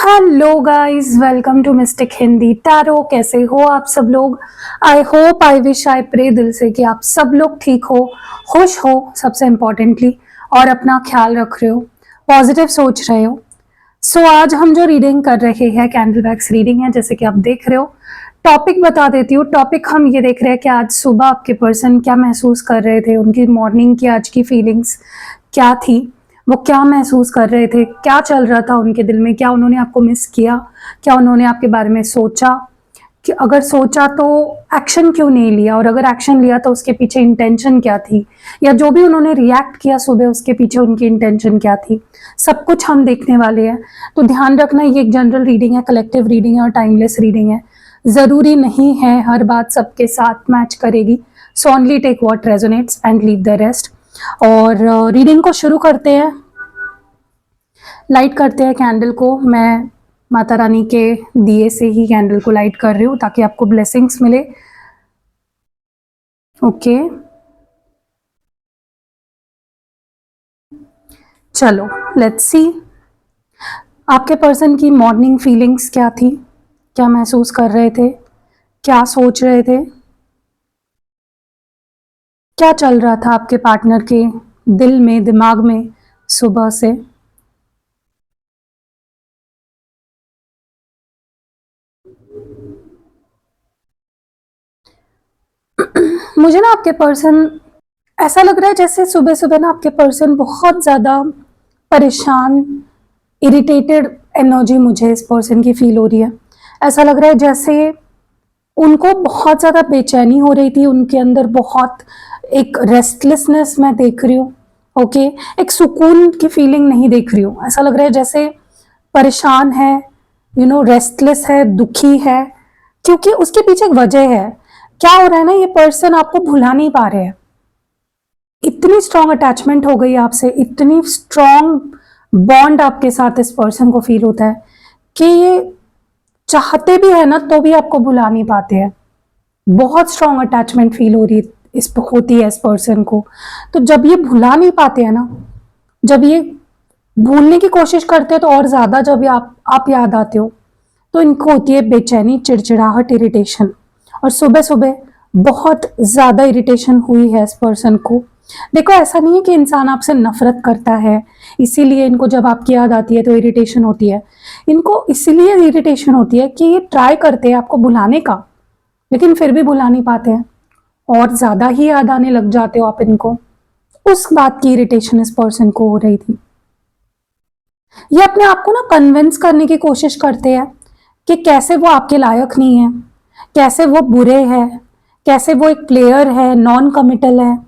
Hello guys, welcome to mystic Hindi tarot. कैसे हो आप सब लोग? I hope, I wish, I pray दिल से कि आप सब लोग ठीक हो, खुश हो सबसे इम्पोर्टेंटली, और अपना ख्याल रख रहे हो, पॉजिटिव सोच रहे हो। सो आज हम जो रीडिंग कर रहे हैं कैंडल बैग्स रीडिंग है, जैसे कि आप देख रहे हो। टॉपिक बता देती हूँ। टॉपिक हम ये देख रहे हैं कि आज सुबह आपके पर्सन क्या महसूस कर रहे थे, उनकी मॉर्निंग की आज की फीलिंग्स क्या थी, वो क्या महसूस कर रहे थे, क्या चल रहा था उनके दिल में, क्या उन्होंने आपको मिस किया, क्या उन्होंने आपके बारे में सोचा, कि अगर सोचा तो एक्शन क्यों नहीं लिया, और अगर एक्शन लिया तो उसके पीछे इंटेंशन क्या थी, या जो भी उन्होंने रिएक्ट किया सुबह उसके पीछे उनकी इंटेंशन क्या थी, सब कुछ हम देखने वाले हैं। तो ध्यान रखना, ये एक जनरल रीडिंग है, कलेक्टिव रीडिंग है और टाइमलेस रीडिंग है। ज़रूरी नहीं है हर बात सबके साथ मैच करेगी। So only take what resonates and leave the rest. और रीडिंग को शुरू करते हैं। लाइट करते हैं कैंडल को। मैं माता रानी के दिए से ही कैंडल को लाइट कर रही हूँ ताकि आपको ब्लेसिंग्स मिले। ओके, चलो लेट्स सी आपके पर्सन की मॉर्निंग फीलिंग्स क्या थी, क्या महसूस कर रहे थे, क्या सोच रहे थे, क्या चल रहा था आपके पार्टनर के दिल में, दिमाग में सुबह से। मुझे ना आपके पर्सन, ऐसा लग रहा है जैसे सुबह सुबह ना आपके पर्सन बहुत ज़्यादा परेशान, इरिटेटेड एनर्जी मुझे इस पर्सन की फील हो रही है। ऐसा लग रहा है जैसे उनको बहुत ज़्यादा बेचैनी हो रही थी, उनके अंदर बहुत एक रेस्टलेसनेस मैं देख रही हूँ। ओके, एक सुकून की फीलिंग नहीं देख रही हूँ। ऐसा लग रहा है जैसे परेशान है, रेस्टलेस है, दुखी है, क्योंकि उसके पीछे एक वजह है। क्या हो रहा है ना, ये पर्सन आपको भुला नहीं पा रहे हैं। इतनी स्ट्रांग अटैचमेंट हो गई आपसे, इतनी स्ट्रांग बॉन्ड आपके साथ इस पर्सन को फील होता है कि ये चाहते भी है ना तो भी आपको भुला नहीं पाते हैं। बहुत स्ट्रांग अटैचमेंट फील हो रही होती है इस पर्सन को। तो जब ये भुला नहीं पाते हैं ना, जब ये भूलने की कोशिश करते हैं, तो और ज्यादा जब ये आप याद आते हो तो इनको होती है बेचैनी, चिड़चिड़ाहट, इरिटेशन। और सुबह सुबह बहुत ज्यादा इरिटेशन हुई है इस पर्सन को। देखो, ऐसा नहीं है कि इंसान आपसे नफरत करता है इसीलिए इनको जब आपकी याद आती है तो इरिटेशन होती है। इनको इसीलिए इरिटेशन होती है कि ये ट्राई करते हैं आपको भुलाने का, लेकिन फिर भी भुला नहीं पाते हैं, और ज्यादा ही याद आने लग जाते हो आप इनको। उस बात की इरिटेशन इस पर्सन को हो रही थी। ये अपने आप को ना कन्विंस करने की कोशिश करते हैं कि कैसे वो आपके लायक नहीं है, कैसे वो बुरे हैं, कैसे वो एक प्लेयर है, नॉन कमिटल है,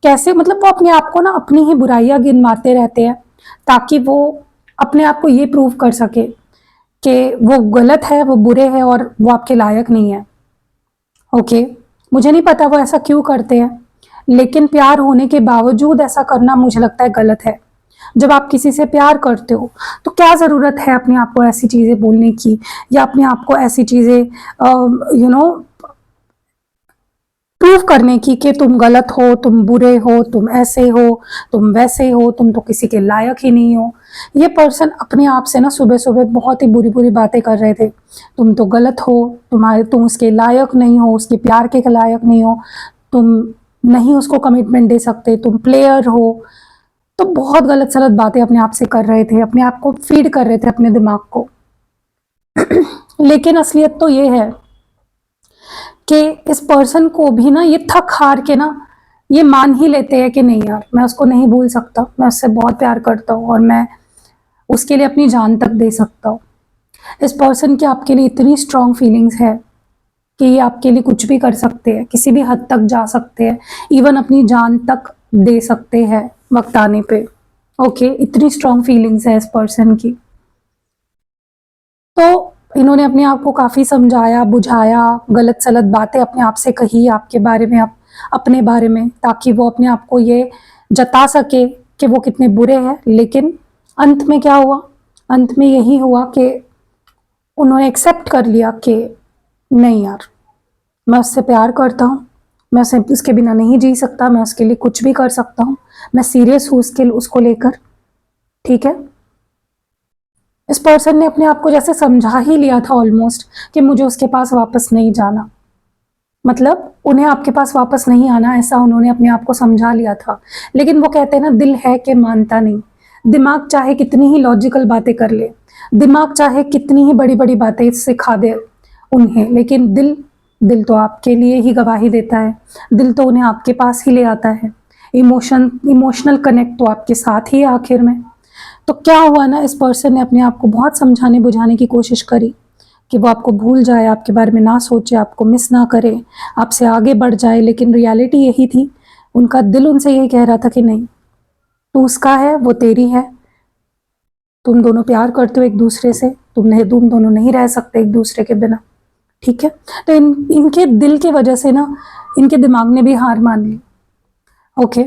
कैसे, मतलब वो अपने आप को ना अपनी ही बुराइयां गिनवाते रहते हैं ताकि वो अपने आप को ये प्रूव कर सके कि वो गलत है, वो बुरे हैं और वो आपके लायक नहीं है। ओके, मुझे नहीं पता वो ऐसा क्यों करते हैं, लेकिन प्यार होने के बावजूद ऐसा करना मुझे लगता है गलत है। जब आप किसी से प्यार करते हो तो क्या ज़रूरत है अपने आप को ऐसी चीज़ें बोलने की, या अपने आप को ऐसी चीज़ें प्रूव करने की कि तुम गलत हो, तुम बुरे हो, तुम ऐसे हो, तुम वैसे हो, तुम तो किसी के लायक ही नहीं हो। ये पर्सन अपने आप से ना सुबह सुबह बहुत ही बुरी बुरी बातें कर रहे थे। तुम तो गलत हो, तुम उसके लायक नहीं हो, उसके प्यार के लायक नहीं हो, तुम नहीं उसको कमिटमेंट दे सकते, तुम प्लेयर हो। तो बहुत गलत सलत बातें अपने आप से कर रहे थे, अपने आप को फीड कर रहे थे अपने दिमाग को। लेकिन असलियत तो ये है कि इस पर्सन को भी ना ये थक हार के ना ये मान ही लेते हैं कि नहीं यार, मैं उसको नहीं भूल सकता, मैं उससे बहुत प्यार करता हूँ और मैं उसके लिए अपनी जान तक दे सकता हूँ। इस पर्सन की आपके लिए इतनी स्ट्रांग फीलिंग्स है कि ये आपके लिए कुछ भी कर सकते हैं, किसी भी हद तक जा सकते हैं, इवन अपनी जान तक दे सकते हैं वक्त आने पे। ओके, इतनी स्ट्रांग फीलिंग्स है इस पर्सन की। तो इन्होंने अपने आप को काफ़ी समझाया, बुझाया, गलत सलत बातें अपने आप से कही आपके बारे में, अपने बारे में, ताकि वो अपने आप को ये जता सके कि वो कितने बुरे हैं। लेकिन अंत में क्या हुआ? अंत में यही हुआ कि उन्होंने एक्सेप्ट कर लिया कि नहीं यार, मैं उससे प्यार करता हूँ, मैं उसके बिना नहीं जी सकता, मैं उसके लिए कुछ भी कर सकता हूँ, मैं सीरियस हूँ उसको लेकर। ठीक है, इस पर्सन ने अपने आप को जैसे समझा ही लिया था ऑलमोस्ट कि मुझे उसके पास वापस नहीं जाना, मतलब उन्हें आपके पास वापस नहीं आना, ऐसा उन्होंने अपने आप को समझा लिया था। लेकिन वो कहते हैं ना, दिल है कि मानता नहीं। दिमाग चाहे कितनी ही लॉजिकल बातें कर ले, दिमाग चाहे कितनी ही बड़ी बड़ी बातें सिखा दे उन्हें, लेकिन दिल दिल तो आपके लिए ही गवाही देता है। दिल तो उन्हें आपके पास ही ले आता है। इमोशनल कनेक्ट तो आपके साथ ही है आखिर में। तो क्या हुआ ना, इस पर्सन ने अपने आप को बहुत समझाने बुझाने की कोशिश करी कि वो आपको भूल जाए, आपके बारे में ना सोचे, आपको मिस ना करे, आपसे आगे बढ़ जाए। लेकिन रियलिटी यही थी, उनका दिल उनसे यही कह रहा था कि नहीं, तू उसका है, वो तेरी है, तुम दोनों प्यार करते हो एक दूसरे से, तुम दोनों नहीं रह सकते एक दूसरे के बिना, ठीक है। तो इनके दिल की वजह से ना, इनके दिमाग ने भी हार मान ली। ओके।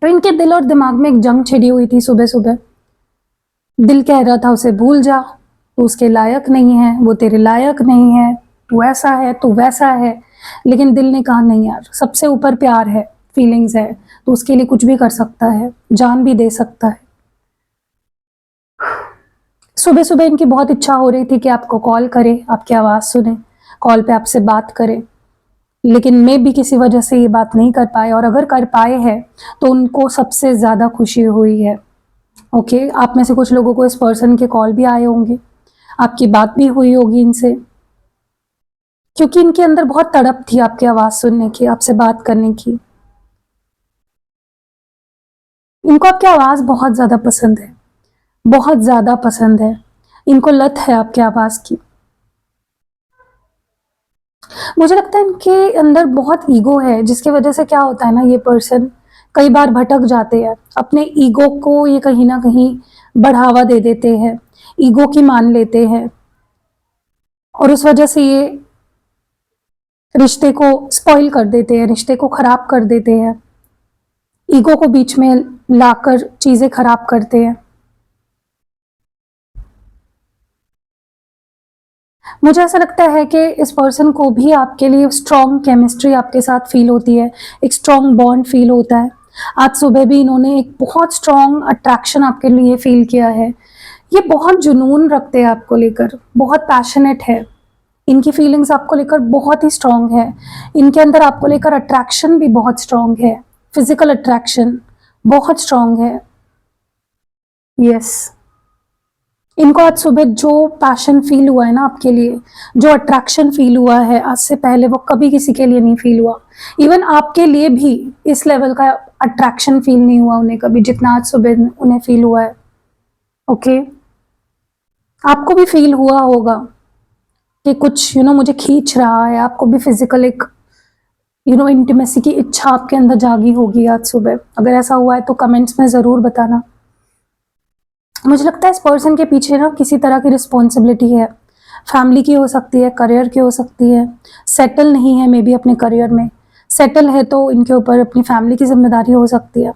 तो इनके दिल और दिमाग में एक जंग छिड़ी हुई थी सुबह सुबह। दिल कह रहा था उसे भूल जा, तू उसके लायक नहीं है, वो तेरे लायक नहीं है, तू ऐसा है, तू वैसा है। लेकिन दिल ने कहा नहीं यार, सबसे ऊपर प्यार है, फीलिंग्स है, तो उसके लिए कुछ भी कर सकता है, जान भी दे सकता है। सुबह सुबह इनकी बहुत इच्छा हो रही थी कि आपको कॉल करे, आपकी आवाज़ सुने, कॉल पे आपसे बात करे, लेकिन मैं भी किसी वजह से ये बात नहीं कर पाए। और अगर कर पाए हैं तो उनको सबसे ज़्यादा खुशी हुई है। ओके, आप में से कुछ लोगों को इस पर्सन के कॉल भी आए होंगे, आपकी बात भी हुई होगी इनसे, क्योंकि इनके अंदर बहुत तड़प थी आपकी आवाज़ सुनने की, आपसे बात करने की। इनको आपकी आवाज़ बहुत ज़्यादा पसंद है, बहुत ज़्यादा पसंद है। इनको लत है आपकी आवाज़ की। मुझे लगता है इनके अंदर बहुत ईगो है, जिसकी वजह से क्या होता है ना, ये पर्सन कई बार भटक जाते हैं। अपने ईगो को ये कहीं ना कहीं बढ़ावा दे देते हैं, ईगो की मान लेते हैं, और उस वजह से ये रिश्ते को स्पॉइल कर देते हैं, रिश्ते को खराब कर देते हैं, ईगो को बीच में लाकर चीजें खराब करते हैं। मुझे ऐसा लगता है कि इस पर्सन को भी आपके लिए स्ट्रॉन्ग केमिस्ट्री आपके साथ फील होती है, एक स्ट्रॉन्ग बॉन्ड फील होता है। आज सुबह भी इन्होंने एक बहुत स्ट्रॉन्ग अट्रैक्शन आपके लिए फील किया है। ये बहुत जुनून रखते हैं आपको लेकर, बहुत पैशनेट है, इनकी फीलिंग्स आपको लेकर बहुत ही स्ट्रॉन्ग है। इनके अंदर आपको लेकर अट्रैक्शन भी बहुत स्ट्रॉन्ग है, फिजिकल अट्रैक्शन बहुत स्ट्रॉन्ग है। यस, इनको आज सुबह जो पैशन फील हुआ है ना आपके लिए, जो अट्रैक्शन फील हुआ है, आज से पहले वो कभी किसी के लिए नहीं फील हुआ। इवन आपके लिए भी इस लेवल का अट्रैक्शन फील नहीं हुआ उन्हें कभी, जितना आज सुबह उन्हें फील हुआ है। ओके, आपको भी फील हुआ होगा कि कुछ मुझे खींच रहा है, आपको भी फिजिकल एक इंटीमेसी की इच्छा आपके अंदर जागी होगी आज सुबह। अगर ऐसा हुआ है तो कमेंट्स में ज़रूर बताना। मुझे लगता है इस पर्सन के पीछे ना किसी तरह की रिस्पॉन्सिबिलिटी है, फैमिली की हो सकती है, करियर की हो सकती है। सेटल नहीं है मे बी अपने करियर में, सेटल है तो इनके ऊपर अपनी फैमिली की जिम्मेदारी हो सकती है।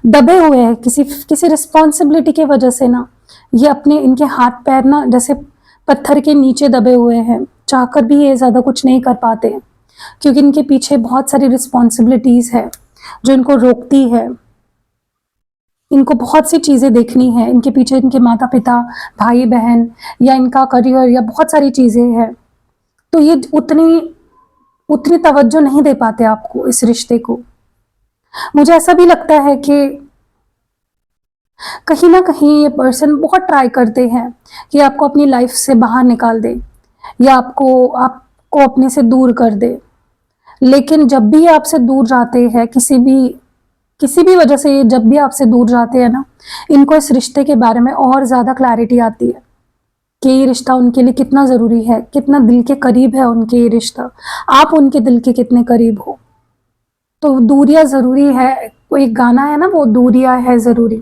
दबे हुए हैं किसी रिस्पॉन्सिबिलिटी की वजह से ना, ये अपने इनके हाथ पैर ना जैसे पत्थर के नीचे दबे हुए हैं, चाहकर भी ये ज़्यादा कुछ नहीं कर पाते, क्योंकि इनके पीछे बहुत सारी रिस्पॉन्सिबिलिटीज़ है जो इनको रोकती है। इनको बहुत सी चीज़ें देखनी है, इनके पीछे इनके माता पिता, भाई बहन, या इनका करियर, या बहुत सारी चीज़ें हैं। तो ये उतनी तवज्जो नहीं दे पाते आपको, इस रिश्ते को। मुझे ऐसा भी लगता है कि कहीं ना कहीं ये पर्सन बहुत ट्राई करते हैं कि आपको अपनी लाइफ से बाहर निकाल दे, या आपको अपने से दूर कर दे। लेकिन जब भी आपसे दूर जाते हैं, किसी भी वजह से जब भी आपसे दूर जाते हैं ना, इनको इस रिश्ते के बारे में और ज़्यादा क्लैरिटी आती है कि ये रिश्ता उनके लिए कितना ज़रूरी है, कितना दिल के करीब है उनके ये रिश्ता, आप उनके दिल के कितने करीब हो। तो दूरियां ज़रूरी है, कोई एक गाना है ना, वो दूरियां है ज़रूरी।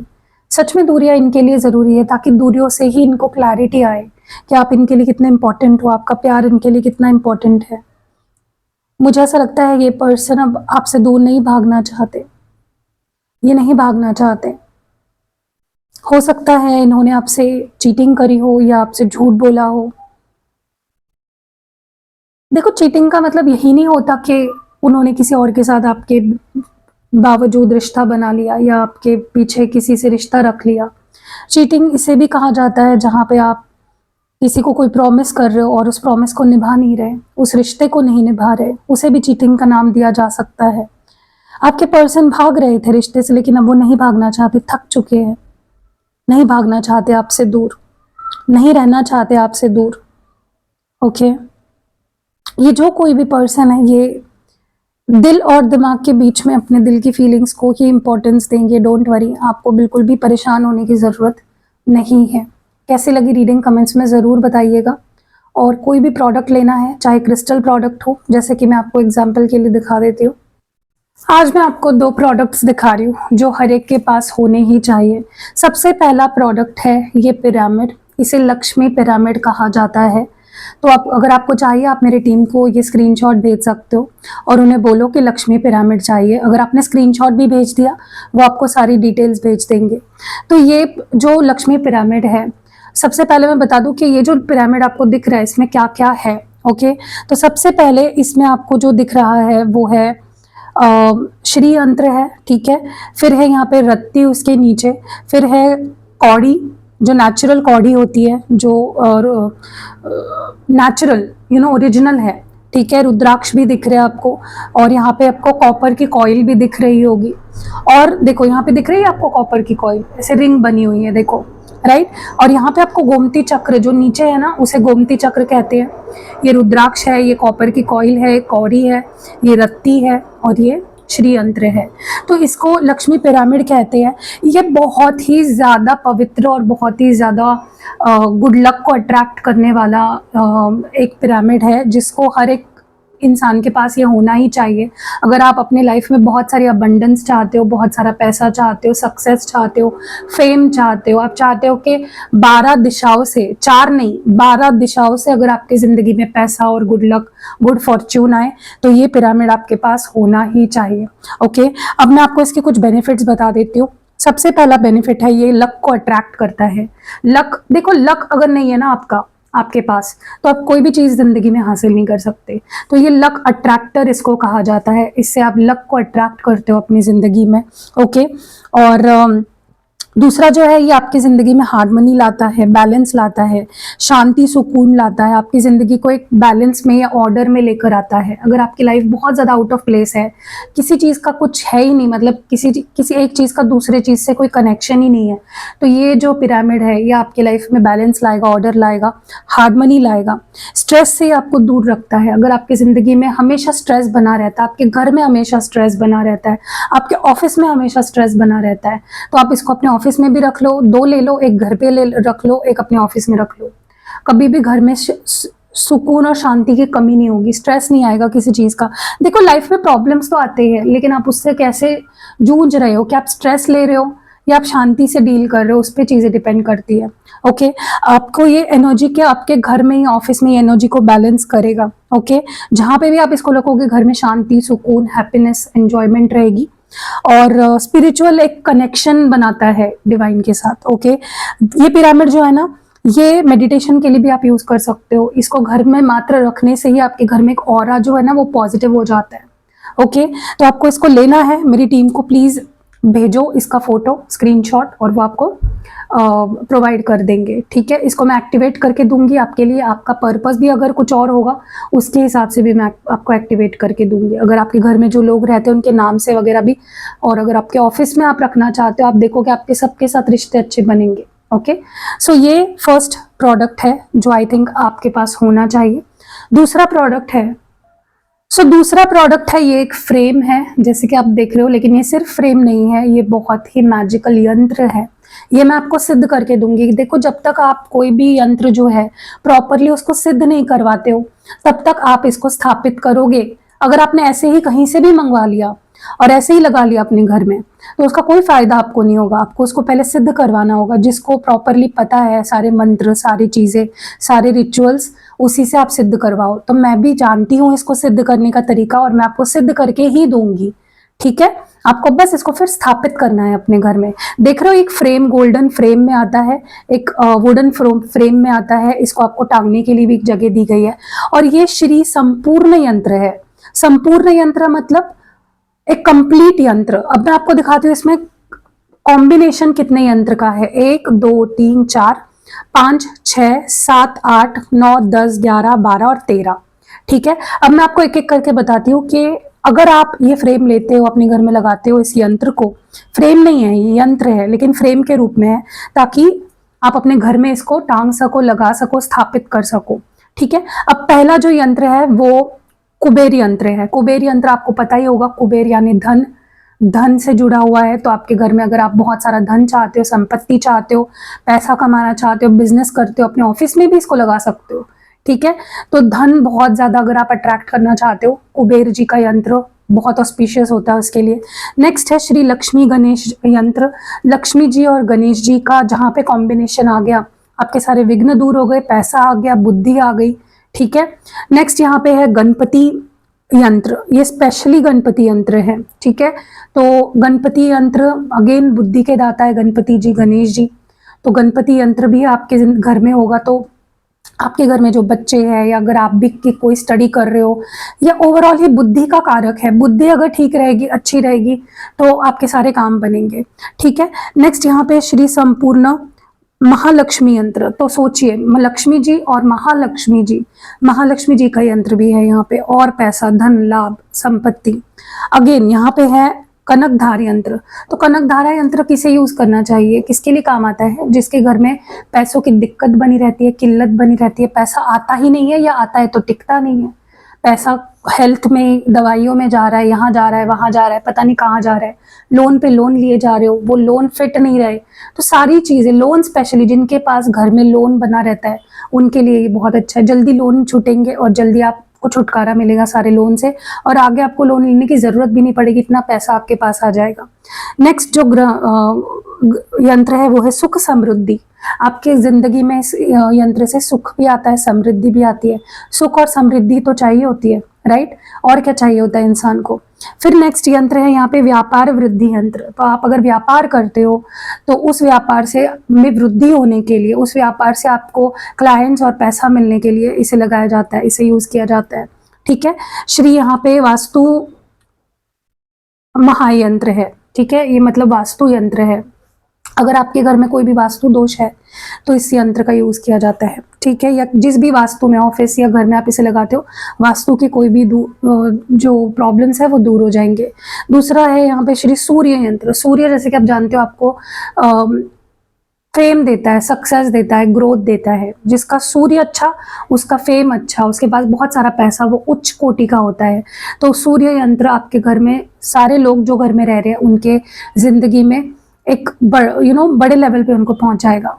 सच में दूरियां इनके लिए ज़रूरी है, ताकि दूरियों से ही इनको क्लैरिटी आए कि आप इनके लिए कितने इंपॉर्टेंट हो, आपका प्यार इनके लिए कितना इंपॉर्टेंट है। मुझे ऐसा लगता है ये पर्सन अब आपसे दूर नहीं भागना चाहते, ये नहीं भागना चाहते। हो सकता है इन्होंने आपसे चीटिंग करी हो, या आपसे झूठ बोला हो। देखो, चीटिंग का मतलब यही नहीं होता कि उन्होंने किसी और के साथ आपके बावजूद रिश्ता बना लिया, या आपके पीछे किसी से रिश्ता रख लिया। चीटिंग इसे भी कहा जाता है जहाँ पे आप किसी को कोई प्रॉमिस कर रहे हो और उस प्रॉमिस को निभा नहीं रहे, उस रिश्ते को नहीं निभा रहे, उसे भी चीटिंग का नाम दिया जा सकता है। आपके पर्सन भाग रहे थे रिश्ते से, लेकिन अब वो नहीं भागना चाहते, थक चुके हैं, नहीं भागना चाहते आपसे दूर, नहीं रहना चाहते आपसे दूर। ओके, ये जो कोई भी पर्सन है, ये दिल और दिमाग के बीच में अपने दिल की फीलिंग्स को ही इंपॉर्टेंस देंगे। डोंट वरी, आपको बिल्कुल भी परेशान होने की ज़रूरत नहीं है। कैसी लगी रीडिंग कमेंट्स में ज़रूर बताइएगा। और कोई भी प्रोडक्ट लेना है, चाहे क्रिस्टल प्रोडक्ट हो, जैसे कि मैं आपको एग्जांपल के लिए दिखा देती हूँ। आज मैं आपको 2 प्रोडक्ट्स दिखा रही हूँ जो हर एक के पास होने ही चाहिए। सबसे पहला प्रोडक्ट है ये पिरामिड, इसे लक्ष्मी पिरामिड कहा जाता है। तो आप, अगर आपको चाहिए, आप मेरी टीम को ये स्क्रीनशॉट भेज सकते हो और उन्हें बोलो कि लक्ष्मी पिरामिड चाहिए। अगर आपने स्क्रीनशॉट भी भेज दिया, वो आपको सारी डिटेल्स भेज देंगे। तो ये जो लक्ष्मी पिरामिड है, सबसे पहले मैं बता दूं कि ये जो पिरामिड आपको दिख रहा है, इसमें क्या क्या है। ओके, तो सबसे पहले इसमें आपको जो दिख रहा है वो है श्री यंत्र है, ठीक है। फिर है यहाँ पे रत्ती उसके नीचे, फिर है कौड़ी, जो नेचुरल कौड़ी होती है, जो नेचुरल ओरिजिनल है, ठीक है। रुद्राक्ष भी दिख रहे हैं आपको, और यहाँ पे आपको कॉपर की कॉइल भी दिख रही होगी। और देखो यहाँ पे दिख रही है आपको कॉपर की कॉइल, ऐसे रिंग बनी हुई है, देखो, राइट। और यहाँ पे आपको गोमती चक्र जो नीचे है ना, उसे गोमती चक्र कहते हैं। ये रुद्राक्ष है, ये कॉपर की कॉइल है, कौड़ी है, ये रत्ती है, और ये श्री यंत्र है। तो इसको लक्ष्मी पिरामिड कहते हैं। ये बहुत ही ज़्यादा पवित्र और बहुत ही ज़्यादा गुड लक को अट्रैक्ट करने वाला एक पिरामिड है, जिसको हर एक इंसान के पास ये होना ही चाहिए। अगर आप अपने लाइफ में बहुत सारी अबंडेंस चाहते हो, बहुत सारा पैसा चाहते हो, सक्सेस चाहते हो, फेम चाहते हो, आप चाहते हो कि 12 दिशाओं से, 4 नहीं 12 दिशाओं से अगर आपकी ज़िंदगी में पैसा और गुड लक, गुड फॉर्च्यून आए, तो ये पिरामिड आपके पास होना ही चाहिए। ओके, अब मैं आपको इसके कुछ बेनिफिट्स बता देती हूँ। सबसे पहला बेनिफिट है, ये लक को अट्रैक्ट करता है। लक, देखो, लक अगर नहीं है ना आपके पास, तो आप कोई भी चीज़ ज़िंदगी में हासिल नहीं कर सकते। तो ये लक अट्रैक्टर इसको कहा जाता है। इससे आप लक को अट्रैक्ट करते हो अपनी ज़िंदगी में। ओके, और दूसरा जो है, ये आपकी ज़िंदगी में हार्मनी लाता है, बैलेंस लाता है, शांति सुकून लाता है, आपकी ज़िंदगी को एक बैलेंस में या ऑर्डर में लेकर आता है। अगर आपकी लाइफ बहुत ज़्यादा आउट ऑफ प्लेस है, किसी चीज़ का कुछ है ही नहीं, मतलब किसी एक चीज़ का दूसरे चीज़ से कोई कनेक्शन ही नहीं है, तो ये जो पिरामिड है, ये आपकी लाइफ में बैलेंस लाएगा, ऑर्डर लाएगा, हार्मनी लाएगा। स्ट्रेस से आपको दूर रखता है। अगर आपकी ज़िंदगी में हमेशा स्ट्रेस बना रहता है, आपके घर में हमेशा स्ट्रेस बना रहता है, आपके ऑफिस में हमेशा स्ट्रेस बना रहता है, तो आप इसको अपने ऑफिस में भी रख लो, 2 ले लो, एक घर पे रख लो, एक अपने ऑफिस में रख लो। कभी भी घर में सुकून और शांति की कमी नहीं होगी, स्ट्रेस नहीं आएगा किसी चीज़ का। देखो, लाइफ में प्रॉब्लम्स तो आते हैं, लेकिन आप उससे कैसे जूझ रहे हो, क्या आप स्ट्रेस ले रहे हो या आप शांति से डील कर रहे हो, उस पर चीज़ें डिपेंड करती है। ओके, आपको ये एनर्जी क्या आपके घर में ही, ऑफिस में, एनर्जी को बैलेंस करेगा। ओके, जहाँ पे भी आप इसको रखोगे, घर में शांति, सुकून, हैप्पीनेस, एंजॉयमेंट रहेगी, और स्पिरिचुअल एक कनेक्शन बनाता है डिवाइन के साथ। ओके, ये पिरामिड जो है ना, ये मेडिटेशन के लिए भी आप यूज कर सकते हो। इसको घर में मात्र रखने से ही आपके घर में एक ऑरा जो है ना, वो पॉजिटिव हो जाता है। ओके, तो आपको इसको लेना है, मेरी टीम को प्लीज भेजो इसका फोटो, स्क्रीनशॉट, और वो आपको प्रोवाइड कर देंगे। ठीक है, इसको मैं एक्टिवेट करके दूंगी आपके लिए। आपका पर्पस भी अगर कुछ और होगा, उसके हिसाब से भी मैं आपको एक्टिवेट करके दूंगी। अगर आपके घर में जो लोग रहते हैं उनके नाम से वगैरह भी, और अगर आपके ऑफिस में आप रखना चाहते हो, आप देखोगे आपके सबके साथ रिश्ते अच्छे बनेंगे। ओके, सो ये फर्स्ट प्रोडक्ट है जो आई थिंक आपके पास होना चाहिए। दूसरा प्रोडक्ट है, दूसरा प्रोडक्ट है, ये एक फ्रेम है, जैसे कि आप देख रहे हो, लेकिन ये सिर्फ फ्रेम नहीं है, ये बहुत ही मैजिकल यंत्र है। ये मैं आपको सिद्ध करके दूंगी। देखो, जब तक आप कोई भी यंत्र जो है प्रॉपरली उसको सिद्ध नहीं करवाते हो, तब तक आप इसको स्थापित करोगे। अगर आपने ऐसे ही कहीं से भी मंगवा लिया और ऐसे ही लगा लिया अपने घर में, तो उसका कोई फायदा आपको नहीं होगा। आपको उसको पहले सिद्ध करवाना होगा। जिसको प्रॉपरली पता है सारे मंत्र, सारी चीजें, सारे रिचुअल्स, उसी से आप सिद्ध करवाओ। तो मैं भी जानती हूँ इसको सिद्ध करने का तरीका, और मैं आपको सिद्ध करके ही दूंगी। ठीक है, आपको बस इसको फिर स्थापित करना है अपने घर में। देख रहे हो, एक फ्रेम गोल्डन फ्रेम में आता है, एक वुडन फ्रेम में आता है। इसको आपको टांगने के लिए भी एक जगह दी गई है। और ये श्री संपूर्ण यंत्र है। संपूर्ण यंत्र मतलब एक कंप्लीट यंत्र। अब मैं आपको दिखाती हूँ इसमें कॉम्बिनेशन कितने यंत्र का है, 1 2 3 4 5 6 7 8 9 10 11 12 और 13। ठीक है, अब मैं आपको एक एक करके बताती हूँ कि अगर आप ये फ्रेम लेते हो अपने घर में लगाते हो, इस यंत्र को, फ्रेम नहीं है ये यंत्र है लेकिन फ्रेम के रूप में है, ताकि आप अपने घर में इसको टांग सको, लगा सको, स्थापित कर सको। ठीक है, अब पहला जो यंत्र है वो कुबेर यंत्र है। कुबेर यंत्र आपको पता ही होगा, कुबेर यानी धन, धन से जुड़ा हुआ है। तो आपके घर में अगर आप बहुत सारा धन चाहते हो, संपत्ति चाहते हो, पैसा कमाना चाहते हो, बिजनेस करते हो, अपने ऑफिस में भी इसको लगा सकते हो। ठीक है, तो धन बहुत ज्यादा अगर आप अट्रैक्ट करना चाहते हो, कुबेर जी का यंत्र बहुत ऑस्पिशियस होता है उसके लिए। नेक्स्ट है श्री लक्ष्मी गणेश यंत्र। लक्ष्मी जी और गणेश जी का जहां पे कॉम्बिनेशन आ गया, आपके सारे विघ्न दूर हो गए, पैसा आ गया, बुद्धि आ गई। ठीक है, नेक्स्ट यहाँ पे है गणपति यंत्र, ये स्पेशली गणपति यंत्र है। ठीक है, तो गणपति यंत्र अगेन बुद्धि के दाता है गणपति जी, गणेश जी। तो गणपति यंत्र भी आपके घर में होगा, तो आपके घर में जो बच्चे हैं, या अगर आप भी कोई स्टडी कर रहे हो, या ओवरऑल ये बुद्धि का कारक है, बुद्धि अगर ठीक रहेगी, अच्छी रहेगी, तो आपके सारे काम बनेंगे। ठीक है, नेक्स्ट यहाँ पे श्री संपूर्ण महालक्ष्मी यंत्र। तो सोचिए, लक्ष्मी जी और महालक्ष्मी जी का यंत्र भी है यहाँ पे, और पैसा, धन, लाभ, संपत्ति। अगेन यहाँ पे है कनकधार यंत्र। तो कनकधारा यंत्र किसे यूज करना चाहिए, किसके लिए काम आता है, जिसके घर में पैसों की दिक्कत बनी रहती है, किल्लत बनी रहती है, पैसा आता ही नहीं है, या आता है तो टिकता नहीं है, पैसा हेल्थ में, दवाइयों में जा रहा है, यहाँ जा रहा है, वहां जा रहा है, पता नहीं कहाँ जा रहा है, लोन पे लोन लिए जा रहे हो, वो लोन फिट नहीं रहे। तो सारी चीजें, लोन स्पेशली जिनके पास घर में लोन बना रहता है उनके लिए ये बहुत अच्छा है। जल्दी लोन छूटेंगे और जल्दी आपको छुटकारा मिलेगा सारे लोन से, और आगे आपको लोन लेने की जरूरत भी नहीं पड़ेगी, इतना पैसा आपके पास आ जाएगा। नेक्स्ट जो यंत्र है वो है सुख समृद्धि। आपके जिंदगी में इस यंत्र से सुख भी आता है, समृद्धि भी आती है। सुख और समृद्धि तो चाहिए होती है, राइट, और क्या चाहिए होता है इंसान को। फिर नेक्स्ट यंत्र है यहाँ पे व्यापार वृद्धि यंत्र। तो आप अगर व्यापार करते हो तो उस व्यापार से में वृद्धि होने के लिए, उस व्यापार से आपको क्लाइंट्स और पैसा मिलने के लिए इसे लगाया जाता है, इसे यूज किया जाता है। ठीक है, श्री यहाँ पे वास्तु महायंत्र है। ठीक है, ये मतलब वास्तु यंत्र है। अगर आपके घर में कोई भी वास्तु दोष है तो इस यंत्र का यूज किया जाता है। ठीक है, या जिस भी वास्तु में, ऑफिस या घर में आप इसे लगाते हो, वास्तु की कोई भी जो प्रॉब्लम्स है वो दूर हो जाएंगे। दूसरा है यहाँ पे श्री सूर्य यंत्र। सूर्य जैसे कि आप जानते हो आपको फेम देता है, सक्सेस देता है, ग्रोथ देता है। जिसका सूर्य अच्छा, उसका फेम अच्छा, उसके पास बहुत सारा पैसा, वो उच्च कोटि का होता है। तो सूर्य यंत्र आपके घर में, सारे लोग जो घर में रह रहे हैं उनके जिंदगी में एक बड़े लेवल पे उनको पहुंचाएगा।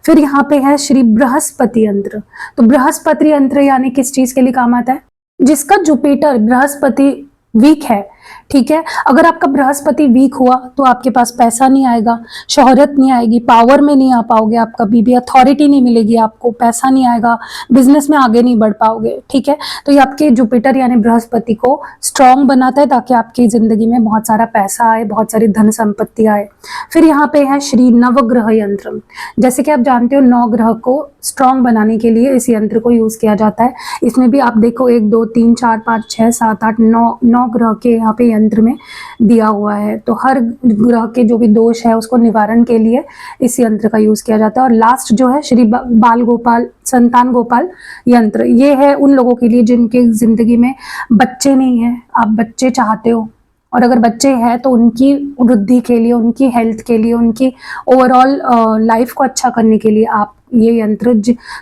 फिर यहाँ पे है श्री बृहस्पति यंत्र। तो बृहस्पति यंत्र यानी किस चीज के लिए काम आता है, जिसका जुपिटर, बृहस्पति वीक है। ठीक है, अगर आपका बृहस्पति वीक हुआ तो आपके पास पैसा नहीं आएगा, शोहरत नहीं आएगी, पावर में नहीं आ पाओगे, आप कभी भी अथॉरिटी नहीं मिलेगी आपको, पैसा नहीं आएगा, बिजनेस में आगे नहीं बढ़ पाओगे। ठीक है, तो ये आपके जुपिटर यानी बृहस्पति को स्ट्रांग बनाता है, ताकि आपकी जिंदगी में बहुत सारा पैसा आए, बहुत सारी धन संपत्ति आए। फिर यहाँ पे है श्री नवग्रह यंत्र। जैसे कि आप जानते हो 9 ग्रह को स्ट्रांग बनाने के लिए इस यंत्र को यूज किया जाता है। इसमें भी आप देखो 1 2 3 4 5 6 7 8 9 ग्रह के यहाँ पे यंत्र में दिया हुआ है। तो हर ग्रह के जो भी दोष है उसको निवारण के लिए इस यंत्र का यूज किया जाता है। और लास्ट जो है श्री बाल गोपाल, संतान गोपाल यंत्र, ये है उन लोगों के लिए जिनके जिंदगी में बच्चे नहीं है, आप बच्चे चाहते हो, और अगर बच्चे हैं तो उनकी वृद्धि के लिए, उनकी हेल्थ के लिए, उनकी ओवरऑल लाइफ को अच्छा करने के लिए आप ये यंत्र,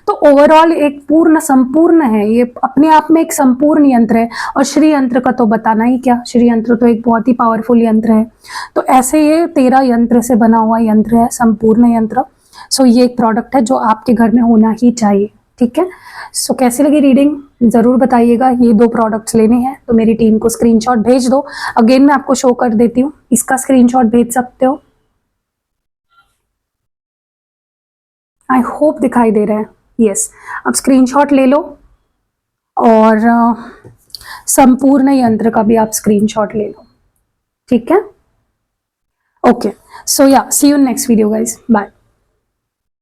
तो ओवरऑल एक पूर्ण संपूर्ण है, ये अपने आप में एक संपूर्ण यंत्र है। और श्री यंत्र का तो बताना ही क्या, श्री यंत्र तो एक बहुत ही पावरफुल यंत्र है। तो ऐसे ये 13 यंत्र से बना हुआ यंत्र है, संपूर्ण यंत्र। सो ये एक प्रोडक्ट है जो आपके घर में होना ही चाहिए। ठीक है, सो कैसी लगी रीडिंग जरूर बताइएगा। ये 2 प्रोडक्ट्स लेने हैं तो मेरी टीम को स्क्रीनशॉट भेज दो। अगेन मैं आपको शो कर देती हूँ, इसका स्क्रीनशॉट भेज सकते हो। आई होप दिखाई दे रहा है, यस। अब स्क्रीनशॉट ले लो, और संपूर्ण यंत्र का भी आप स्क्रीनशॉट ले लो। ठीक है, ओके, सो या see you next video guys, bye.